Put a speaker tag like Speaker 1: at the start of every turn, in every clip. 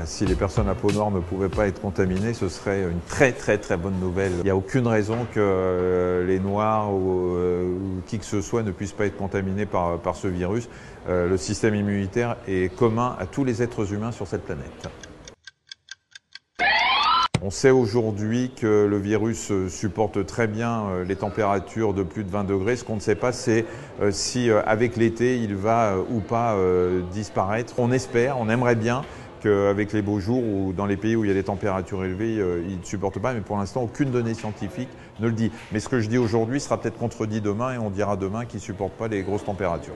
Speaker 1: Si les personnes à peau noire ne pouvaient pas être contaminées, ce serait une très bonne nouvelle. Il n'y a aucune raison que les noirs ou qui que ce soit ne puissent pas être contaminés par ce virus. Le système immunitaire est commun à tous les êtres humains sur cette planète. On sait aujourd'hui que le virus supporte très bien les températures de plus de 20 degrés. Ce qu'on ne sait pas, c'est si avec l'été, il va ou pas disparaître. On espère, on aimerait bien qu'avec les beaux jours ou dans les pays où il y a des températures élevées, il ne supporte pas. Mais pour l'instant, aucune donnée scientifique ne le dit. Mais ce que je dis aujourd'hui sera peut-être contredit demain et on dira demain qu'il ne supporte pas les grosses températures.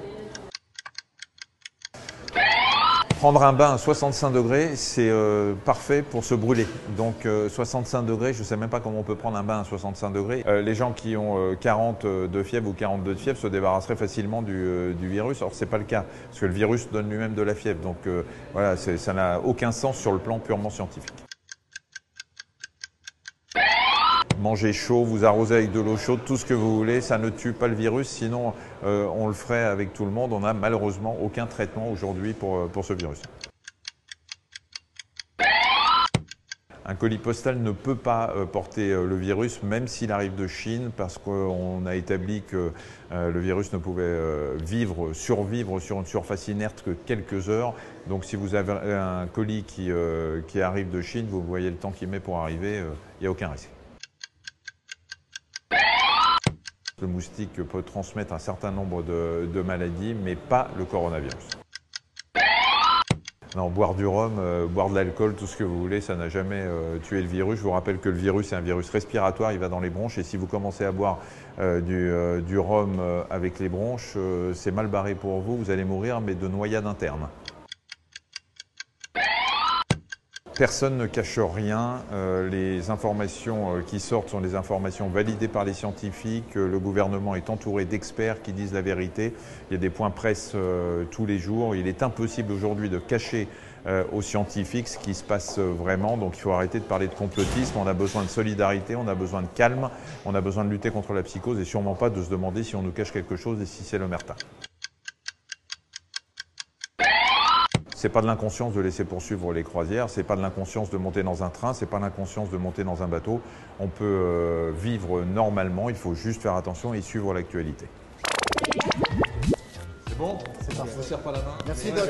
Speaker 1: Prendre un bain à 65 degrés, c'est parfait pour se brûler. Donc 65 degrés, je ne sais même pas comment on peut prendre un bain à 65 degrés. Les gens qui ont 40 de fièvre ou 42 de fièvre se débarrasseraient facilement du virus. Or, ce n'est pas le cas, parce que le virus donne lui-même de la fièvre. Donc voilà, ça n'a aucun sens sur le plan purement scientifique. Mangez chaud, vous arrosez avec de l'eau chaude, tout ce que vous voulez, ça ne tue pas le virus, sinon on le ferait avec tout le monde. On n'a malheureusement aucun traitement aujourd'hui pour ce virus. Un colis postal ne peut pas porter le virus, même s'il arrive de Chine, parce qu'on a établi que le virus ne pouvait survivre sur une surface inerte que quelques heures. Donc si vous avez un colis qui arrive de Chine, vous voyez le temps qu'il met pour arriver, il n'y a aucun risque. Le moustique peut transmettre un certain nombre de maladies, mais pas le coronavirus. Non, boire du rhum, boire de l'alcool, tout ce que vous voulez, ça n'a jamais tué le virus. Je vous rappelle que le virus est un virus respiratoire, il va dans les bronches. Et si vous commencez à boire du rhum avec les bronches, c'est mal barré pour vous, vous allez mourir, mais de noyade interne. Personne ne cache rien, les informations qui sortent sont des informations validées par les scientifiques, le gouvernement est entouré d'experts qui disent la vérité, il y a des points presse tous les jours, il est impossible aujourd'hui de cacher aux scientifiques ce qui se passe vraiment, donc il faut arrêter de parler de complotisme, on a besoin de solidarité, on a besoin de calme, on a besoin de lutter contre la psychose et sûrement pas de se demander si on nous cache quelque chose et si c'est l'omerta. C'est pas de l'inconscience de laisser poursuivre les croisières, c'est pas de l'inconscience de monter dans un train, c'est pas de l'inconscience de monter dans un bateau. On peut vivre normalement, il faut juste faire attention et suivre l'actualité. C'est bon?
Speaker 2: C'est parfait.
Speaker 1: Je ne vous serre pas la main.
Speaker 2: Merci Doc.